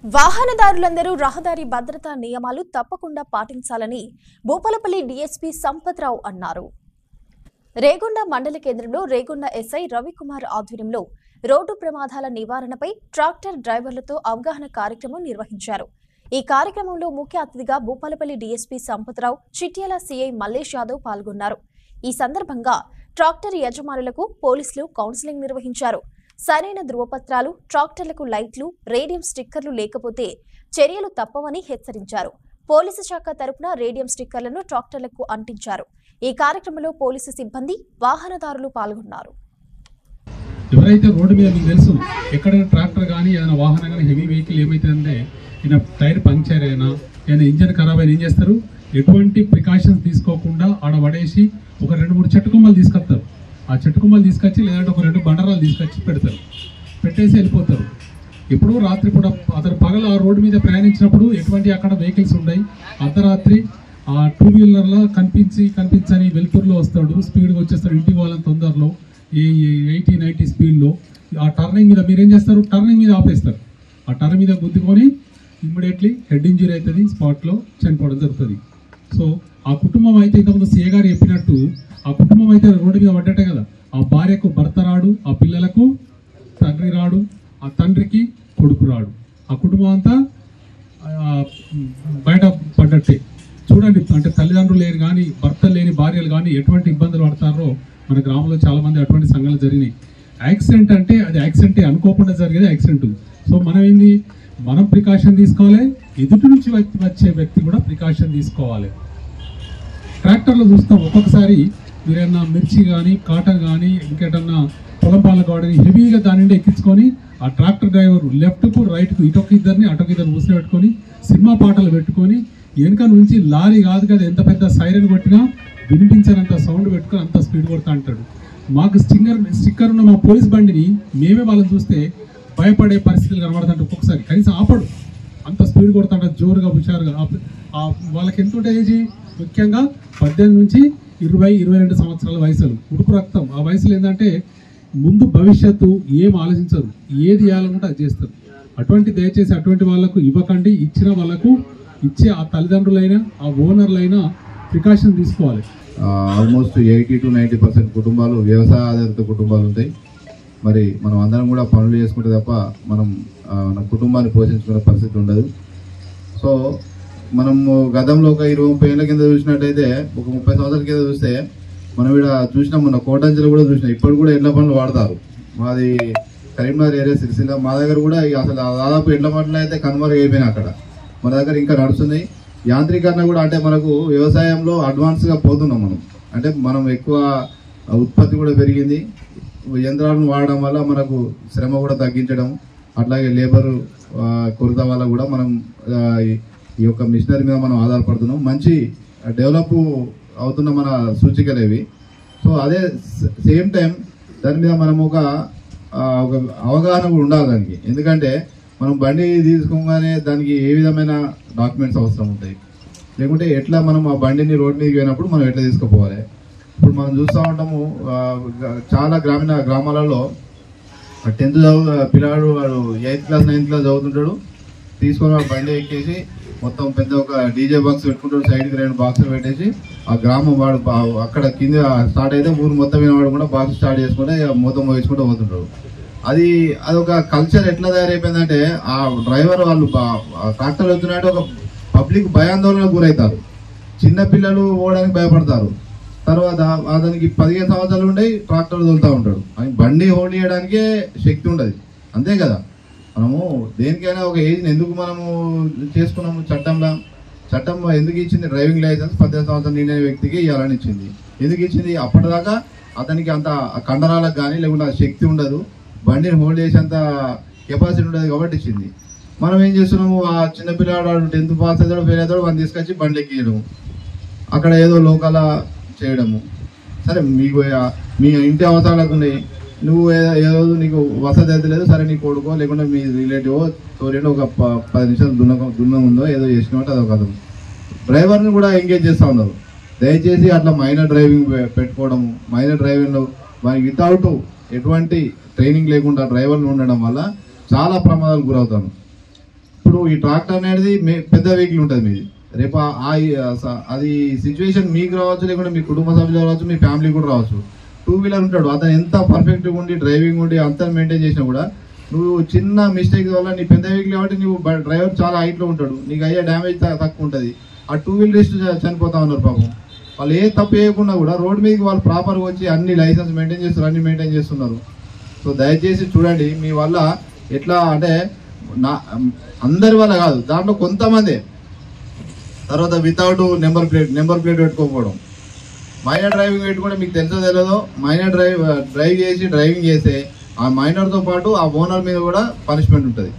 వాహనదారులందరూ రహదారి భద్రతా నియమాలు తప్పకుండా పాటించాలని భూపాలపల్లి డీఎస్పీ సంపత్రావు అన్నారు. రేగొండ మండల కేంద్రంలో రేగొండ ఎస్ఐ రవికుమార్ ఆధ్వర్యంలో రోడ్డు ప్రమాదాల నివారణపై ట్రాక్టర్ డ్రైవర్లతో అవగాహన కార్యక్రమం నిర్వహించారు. ఈ కార్యక్రమంలో ముఖ్య అతిథిగా భూపాలపల్లి డీఎస్పీ సంపత్రావు, చిట్యాల సీఐ మల్లేష్ యాదవ్ పాల్గొన్నారు. ఈ సందర్భంగా ట్రాక్టర్ యజమానులకు పోలీసులు కౌన్సిలింగ్ నిర్వహించారు. సరైన ధృవపత్రాలు, ట్రాక్టర్లకు లైట్లు, రేడియం స్టిక్కర్లు లేకపోతే చర్యలు తప్పవని హెచ్చరించారు. పోలీసు శాఖ తరపున రేడియం స్టిక్కర్లను ట్రాక్టర్లకు అంటించారు. ఈ కార్యక్రమంలో పోలీసు సిబ్బంది, వాహనదారులు పాల్గొన్నారు. ఎవరైతే రోడ్డు మీద మీకు తెలుసు, ఎక్కడైనా ట్రాక్టర్ కానీ ఏదైనా వాహనం కానీ హెవీ వెహికల్ ఏమైతుందంటే ఈయన టైర్ పంక్చర్ అయినా ఏదైనా ఇంజన్ ఖరాబ్ అయినా ఏం చేస్తారు, ఎటువంటి ప్రికాషన్స్ తీసుకోకుండా ఆడ పడేసి ఒక 2-3 చెట్టు కొమ్మలు తీసుకొస్తారు. ఆ చెట్టు కొమ్మలు తీసుకొచ్చి లేదంటే ఒక 2 బండరాలు తీసుకొచ్చి పెడతారు, పెట్టేసి వెళ్ళిపోతారు. ఎప్పుడు రాత్రి పూట అతను పగల ఆ రోడ్డు మీద ప్రయాణించినప్పుడు ఎటువంటి అక్కడ వెహికల్స్ ఉన్నాయి. అర్ధరాత్రి ఆ 2 వీలర్లో కనిపించని వెలుతురులో వస్తాడు, స్పీడ్గా వచ్చేస్తాడు, ఇంటికి వాళ్ళని తొందరలో 80-90 స్పీడ్లో ఆ టర్నింగ్ మీద మీరేం చేస్తారు, టర్నింగ్ మీద ఆపేస్తారు. ఆ టర్న్ మీద గుద్దుకొని ఇమ్మీడియట్లీ హెడ్ ఇంజరీ అవుతుంది, స్పాట్లో చనిపోవడం జరుగుతుంది. సో ఆ కుటుంబం అయితే ఇంతకుముందు సీఏ గారు చెప్పినట్టు ఆ కుటుంబం అయితే రోడ్డు మీద పడ్డట్టే కదా. ఆ భార్యకు భర్త రాడు, ఆ పిల్లలకు తండ్రి రాడు, ఆ తండ్రికి కొడుకు రాడు, ఆ కుటుంబం అంతా బయట పడ్డట్టే. చూడండి, అంటే తల్లిదండ్రులు లేని కానీ భర్త లేని భార్యలు కానీ ఎటువంటి ఇబ్బందులు పడతారో మన గ్రామంలో చాలామంది అటువంటి సంఘటనలు జరిగినాయి. యాక్సిడెంట్ అంటే అది యాక్సిడెంటే, అనుకోకుండా జరిగేది యాక్సిడెంట్. సో మనం ప్రికాషన్ తీసుకోవాలి, ఎదుటి నుంచి వచ్చే వ్యక్తి కూడా ప్రికాషన్ తీసుకోవాలి. ట్రాక్టర్లో చూస్తాం ఒక్కొక్కసారి మీరేమన్నా మిర్చి కానీ కాటన్ కానీ ఇంకేటన్నా పొలం పాలకు కావడానికి హెవీగా దాని నుండి ఎక్కించుకొని ఆ ట్రాక్టర్ డ్రైవర్ లెఫ్ట్కు రైట్కు ఇటొక ఇద్దరిని అటొక ఇద్దరిని కూర్చొని పెట్టుకొని సినిమా పాటలు పెట్టుకొని వెనుక నుంచి లారీ కాదు కదా ఎంత పెద్ద సైరన్ కొట్టినా వినిపించనంత సౌండ్ పెట్టుకొని అంత స్పీడ్ కొడతా అంటాడు. మాకు స్టిక్కర్ ఉన్న మా పోలీస్ బండిని మేమే వాళ్ళని చూస్తే భయపడే పరిస్థితులు కనబడుతుంటే ఒక్కొక్కసారి కనీసం ఆపడు, అంత స్పీడ్ కొడతాడు జోరుగా హుషారుగా. వాళ్ళకి ఎంత ఉంటే ఏజీ ముఖ్యంగా 18 నుంచి 20-22 సంవత్సరాల వయసులు, ఉడుకు రక్తం. ఆ వయసులో ఏంటంటే ముందు భవిష్యత్తు ఏం ఆలోచించరు, ఏది చేయాలనుకుంటే అది చేస్తారు. దయచేసి అటువంటి వాళ్ళకు ఇవ్వకండి. ఇచ్చిన వాళ్ళకు ఇచ్చే ఆ తల్లిదండ్రులైనా ఆ ఓనర్లైనా ప్రికాషన్ తీసుకోవాలి. ఆల్మోస్ట్ 80-90% కుటుంబాలు వ్యవసాయ ఆధారిత కుటుంబాలు ఉంటాయి. మరి మనం అందరం కూడా పనులు చేసుకుంటే తప్ప మనం మన కుటుంబాన్ని పోషించుకునే పరిస్థితి ఉండదు. సో మనము గతంలో ఒక 20-30 ఏళ్ళ కింద చూసినట్టయితే, ఒక 30 సంవత్సరాల కింద చూస్తే మనం ఇక్కడ చూసినాం, మన కోటంచెలు కూడా చూసినాం. ఇప్పుడు కూడా ఎడ్ల బండ్లు వాడతారు. మాది కరీంనగర్ ఏరియా సిరిసిల్ల, మా దగ్గర కూడా అసలు దాదాపు ఎడ్ల బండ్లు అయితే కనుమరుగు అయిపోయినాయి. అక్కడ మన దగ్గర ఇంకా నడుస్తున్నాయి. యాంత్రీకరణ కూడా అంటే మనకు వ్యవసాయంలో అడ్వాన్స్గా పోతున్నాం మనం. అంటే మనం ఎక్కువ ఉత్పత్తి కూడా పెరిగింది. యంత్రాలను వాడడం వల్ల మనకు శ్రమ కూడా తగ్గించడం, అట్లాగే లేబరు కొరత వల్ల కూడా మనం ఈ యొక్క మిషనరీ మీద మనం ఆధారపడుతున్నాం. మంచి డెవలప్ అవుతున్న మన సూచికలేవి. సో అదే సేమ్ టైం దాని మీద మనం ఒక అవగాహన కూడా ఉండాలి దానికి. ఎందుకంటే మనం బండి తీసుకోగానే దానికి ఏ విధమైన డాక్యుమెంట్స్ అవసరం ఉంటాయి, లేకుంటే ఎట్లా మనం ఆ బండిని రోడ్ మీదకి పోయినప్పుడు మనం ఎట్లా తీసుకుపోవాలి. ఇప్పుడు మనం చూస్తూ ఉంటాము, చాలా గ్రామాలలో 10th పిల్లాడు వాడు 8th క్లాస్ 9th క్లాస్ చదువుతుంటాడు, తీసుకొని వాడు బండి ఎక్కేసి మొత్తం పెద్ద ఒక డీజే బాక్స్ పెట్టుకుంటాడు, సైడ్కి 2 బాక్సులు పెట్టేసి ఆ గ్రామం వాడు అక్కడ కింద స్టార్ట్ అయితే ఊరు మొత్తం వాడు కూడా బాక్స్ స్టార్ట్ చేసుకుంటే మొత్తం వేసుకుంటూ పోతుంటాడు. అదొక కల్చర్ ఎట్లా తయారైపోయిందంటే ఆ డ్రైవర్ వాళ్ళు ట్రాక్టర్ వెళ్తున్నట్టు ఒక పబ్లిక్ భయాందోళనకు గురవుతారు. చిన్నపిల్లలు పోవడానికి భయపడతారు. తర్వాత అతనికి 15 సంవత్సరాలు ఉండి ట్రాక్టర్ తోలుతూ ఉంటాడు. బండి హోల్డ్ చేయడానికే శక్తి ఉండదు. అంతే కదా, మనము దేనికైనా ఒక ఏజ్ని ఎందుకు మనము చేసుకున్నాము. చట్టం ఎందుకు ఇచ్చింది? డ్రైవింగ్ లైసెన్స్ 18 సంవత్సరాలు నిండిన వ్యక్తికి ఇవ్వాలని ఇచ్చింది. ఎందుకు ఇచ్చింది? అప్పటిదాకా అతనికి అంత కండరాలకు కానీ లేకుంటే శక్తి ఉండదు, బండిని హోల్డ్ చేసేంత కెపాసిటీ ఉండదు కాబట్టి ఇచ్చింది. మనం ఏం చేస్తున్నాము, ఆ చిన్నపిల్లవాడు 10th పాస్ అవుతాడు, ఫెయిల్ అవుతాడు, వాడిని తీసుకొచ్చి బండి ఎక్కియడము, అక్కడ ఏదో లోకల చేయడము. సరే, మీకు మీ ఇంటి అవసరాలకు ఉన్నాయి, నువ్వు ఏదో నీకు వసతి అయితే లేదు, సరే నీ కొడుకో లేకుంటే మీ రిలేటివ్ తోలేండి ఒక 10 నిమిషాలు దున్న ఉందో ఏదో చేసినట్టు అదొక కథ. డ్రైవర్ని కూడా ఎంగేజ్ చేస్తూ ఉన్నారు. దయచేసి అట్లా మైనర్ డ్రైవింగ్ పెట్టుకోవడము, మైనర్ డ్రైవింగ్లో మనకి వితౌట్ ఎటువంటి ట్రైనింగ్ లేకుండా డ్రైవర్లు ఉండడం వల్ల చాలా ప్రమాదాలు గురవుతాను. ఇప్పుడు ఈ ట్రాక్టర్ అనేది పెద్ద వెహికల్ ఉంటుంది మీది, రేపు అది సిచ్యువేషన్ మీకు రావచ్చు, లేకుంటే మీ కుటుంబ సభ్యులు రావచ్చు, మీ ఫ్యామిలీ కూడా రావచ్చు. 2 వీలర్ ఉంటాడు, అతను ఎంత పర్ఫెక్ట్గా ఉండి డ్రైవింగ్ ఉండి అంతా మెయింటైన్ చేసినా కూడా నువ్వు చిన్న మిస్టేక్ వల్ల నీ పెద్ద వెహికల్ కాబట్టి నువ్వు డ్రైవర్ చాలా హైట్లో ఉంటాడు, నీకు అయ్యే డ్యామేజ్ తక్కువ ఉంటుంది. ఆ 2 వీలరిస్ట్ చనిపోతా ఉన్నారు పాపం. వాళ్ళు ఏ తప్పు చేయకుండా కూడా రోడ్ మీదకి వాళ్ళు ప్రాపర్గా వచ్చి అన్ని లైసెన్స్ మెయింటైన్ చేస్తారు, అన్ని మెయింటైన్ చేస్తున్నారు. సో దయచేసి చూడండి, మీ వల్ల ఎట్లా అంటే అందరి వల్ల కాదు, దాంట్లో కొంతమంది తర్వాత వితౌట్ నెంబర్ ప్లేట్ పెట్టుకోకపోవడం, మైనర్ డ్రైవింగ్ పెట్టుకుంటే మీకు తెలుసో తెలియదో, మైనర్ డ్రైవింగ్ చేస్తే ఆ మైనర్తో పాటు ఆ ఓనర్ మీద కూడా పనిష్మెంట్ ఉంటుంది.